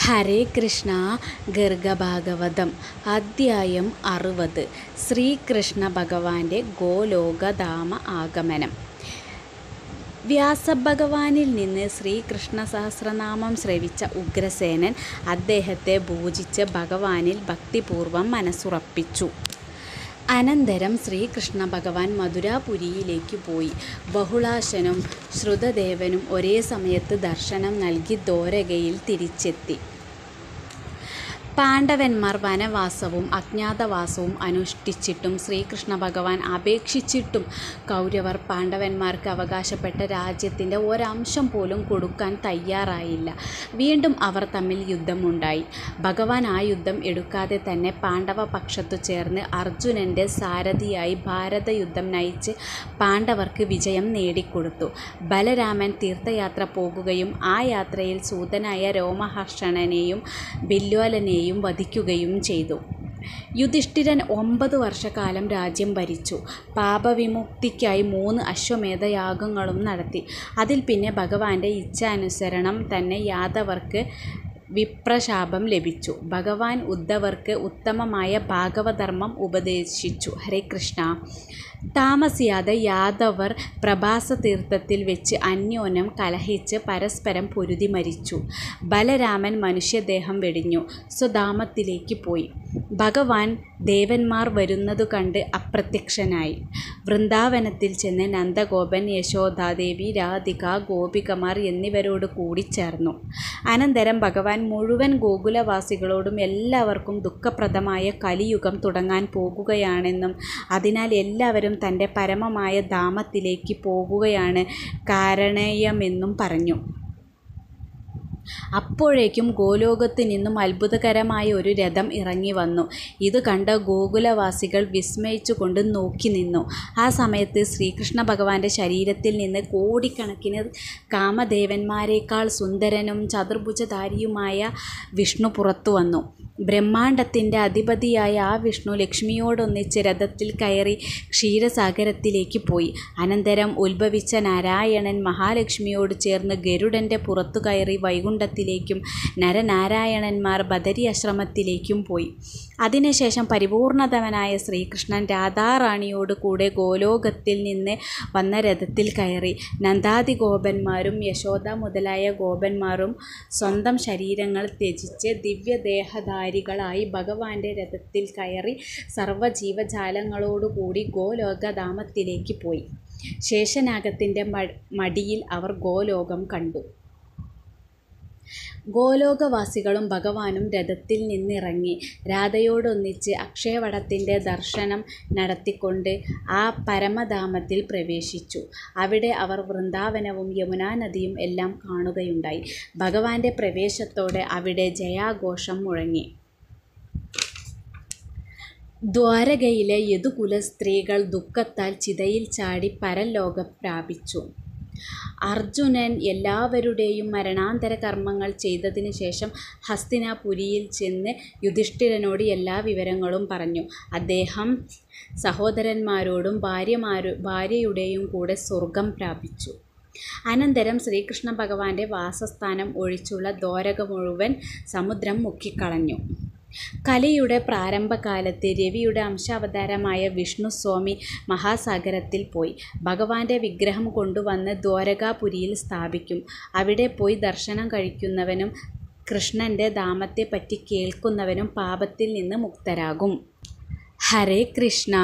ഹരേ കൃഷ്ണ. ഗർഗഭാഗവതം അധ്യായം 60. ശ്രീകൃഷ്ണ ഭഗവാന്റെ ഗോലോകധാമ ആഗമനം. വ്യാസഭഗവാനിൽ നിന്ന് ശ്രീകൃഷ്ണ സഹസ്രനാമം ശ്രവിച്ച ഉഗ്രസേനൻ അദ്ദേഹത്തെ പൂജിച്ച് ഭഗവാനിൽ ഭക്തിപൂർവം മനസ്സുറപ്പിച്ചു. അനന്തരം ശ്രീകൃഷ്ണ ഭഗവാൻ മധുരാപുരിയിലേക്ക് പോയി. ബഹുളാശനും ശ്രുതദേവനും ഒരേ സമയത്ത് ദർശനം നൽകി ദ്വാരകയിൽ തിരിച്ചെത്തി. പാണ്ഡവന്മാർ വനവാസവും അജ്ഞാതവാസവും അനുഷ്ഠിച്ചിട്ടും ശ്രീകൃഷ്ണ ഭഗവാൻ അപേക്ഷിച്ചിട്ടും കൗരവർ പാണ്ഡവന്മാർക്ക് അവകാശപ്പെട്ട രാജ്യത്തിൻ്റെ ഒരംശം പോലും കൊടുക്കാൻ തയ്യാറായില്ല. വീണ്ടും അവർ തമ്മിൽ യുദ്ധമുണ്ടായി. ഭഗവാൻ ആ യുദ്ധം എടുക്കാതെ തന്നെ പാണ്ഡവ പക്ഷത്തു ചേർന്ന് അർജുനൻ്റെ സാരഥിയായി ഭാരതയുദ്ധം നയിച്ച് പാണ്ഡവർക്ക് വിജയം നേടിക്കൊടുത്തു. ബലരാമൻ തീർത്ഥയാത്ര പോകുകയും ആ യാത്രയിൽ സൂതനായ രോമഹർഷണനെയും ബില്വാലനെയും വധിക്കുകയും ചെയ്തു. യുധിഷ്ഠിരൻ 9 വർഷക്കാലം രാജ്യം ഭരിച്ചു. പാപവിമുക്തിക്കായി 3 അശ്വമേധയാഗങ്ങളും നടത്തി. അതിൽ പിന്നെ ഭഗവാന്റെ ഇച്ഛാനുസരണം തന്നെ യാദവർക്ക് വിപ്രശാപം ലഭിച്ചു. ഭഗവാൻ ഉദ്ധവർക്ക് ഉത്തമമായ ഭാഗവധർമ്മം ഉപദേശിച്ചു. ഹരേ കൃഷ്ണ. താമസിയാതെ യാദവർ പ്രഭാസതീർത്ഥത്തിൽ വെച്ച് അന്യോന്യം കലഹിച്ച് പരസ്പരം പൊരുതി മരിച്ചു. ബലരാമൻ മനുഷ്യദേഹം വെടിഞ്ഞു സ്വധാമത്തിലേക്ക് പോയി. ഭഗവാൻ ദേവന്മാർ വരുന്നതു കണ്ട് അപ്രത്യക്ഷനായി. വൃന്ദാവനത്തിൽ ചെന്ന് നന്ദഗോപൻ, യശോദാദേവി, രാധിക, ഗോപികമാർ എന്നിവരോട് കൂടി ചേർന്നു. അനന്തരം ഭഗവാൻ മുഴുവൻ ഗോകുലവാസികളോടും എല്ലാവർക്കും ദുഃഖപ്രദമായ കലിയുഗം തുടങ്ങാൻ പോകുകയാണെന്നും അതിനാൽ എല്ലാവരും തൻ്റെ പരമമായ ധാമത്തിലേക്ക് പോകുകയാണ് കാരണേയമെന്നും പറഞ്ഞു. അപ്പോഴേക്കും ഗോലോകത്തു നിന്നും അത്ഭുതകരമായ ഒരു രഥം ഇറങ്ങി വന്നു. ഇത് കണ്ട ഗോകുലവാസികൾ വിസ്മയിച്ചുകൊണ്ട് നോക്കി നിന്നു. ആ സമയത്ത് ശ്രീകൃഷ്ണ ഭഗവാന്റെ ശരീരത്തിൽ നിന്ന് കോടിക്കണക്കിന് കാമദേവന്മാരെക്കാൾ സുന്ദരനും ചതുർഭുജധാരിയുമായ വിഷ്ണു പുറത്തു വന്നു. ബ്രഹ്മാണ്ഡത്തിൻ്റെ അധിപതിയായ ആ വിഷ്ണു ലക്ഷ്മിയോടൊന്നിച്ച് രഥത്തിൽ കയറി ക്ഷീരസാഗരത്തിലേക്ക് പോയി. അനന്തരം ഉത്ഭവിച്ച നാരായണൻ മഹാലക്ഷ്മിയോട് ചേർന്ന് ഗരുഡൻ്റെ പുറത്തു കയറി വൈകുണ്ഠത്തിലേക്കും നരനാരായണന്മാർ ബദരി ആശ്രമത്തിലേക്കും പോയി. അതിനുശേഷം പരിപൂർണതവനായ ശ്രീകൃഷ്ണൻ രാധാറാണിയോട് കൂടെ ഗോലോകത്തിൽ നിന്ന് വന്ന രഥത്തിൽ കയറി. നന്ദാദി ഗോപന്മാരും യശോദ മുതലായ ഗോപന്മാരും സ്വന്തം ശരീരങ്ങൾ ത്യജിച്ച് ദിവ്യദേഹധാരികളായി ഭഗവാന്റെ രഥത്തിൽ കയറി സർവ്വജീവജാലങ്ങളോടുകൂടി ഗോലോകധാമത്തിലേക്ക് പോയി. ശേഷനാഗത്തിൻ്റെ മടിയിൽ അവർ ഗോലോകം കണ്ടു. ഗോലോകവാസികളും ഭഗവാനും രഥത്തിൽ നിന്നിറങ്ങി രാധയോടൊന്നിച്ച് അക്ഷയവടത്തിൻ്റെ ദർശനം നടത്തിക്കൊണ്ട് ആ പരമധാമത്തിൽ പ്രവേശിച്ചു. അവിടെ അവർ വൃന്ദാവനവും യമുനാ നദിയും എല്ലാം കാണുകയുണ്ടായി. ഭഗവാന്റെ പ്രവേശത്തോടെ അവിടെ ജയാഘോഷം മുഴങ്ങി. ദ്വാരകയിലെ യദുകുല സ്ത്രീകൾ ദുഃഖത്താൽ ചിതയിൽ ചാടി പരലോകം പ്രാപിച്ചു. അർജുനൻ എല്ലാവരുടെയും മരണാന്തര കർമ്മങ്ങൾ ചെയ്തതിനു ശേഷം ഹസ്തിനാപുരിയിൽ ചെന്ന് യുധിഷ്ഠിരനോട് എല്ലാ വിവരങ്ങളും പറഞ്ഞു. അദ്ദേഹം സഹോദരന്മാരോടും ഭാര്യയുടെയും കൂടെ സ്വർഗം പ്രാപിച്ചു. അനന്തരം ശ്രീകൃഷ്ണ ഭഗവാന്റെ വാസസ്ഥാനം ഒഴിച്ചുള്ള ദ്വാരക മുഴുവൻ സമുദ്രം മുക്കിക്കളഞ്ഞു. കലിയുടെ പ്രാരംഭകാലത്ത് രവിയുടെ അംശാവതാരമായ വിഷ്ണു സ്വാമി മഹാസാഗരത്തിൽ പോയി ഭഗവാന്റെ വിഗ്രഹം കൊണ്ടുവന്ന് ദ്വാരകാപുരിയിൽ സ്ഥാപിക്കും. അവിടെ പോയി ദർശനം കഴിക്കുന്നവനും കൃഷ്ണൻ്റെ ധാമത്തെപ്പറ്റി കേൾക്കുന്നവനും പാപത്തിൽ നിന്ന് മുക്തരാകും. ഹരേ കൃഷ്ണ.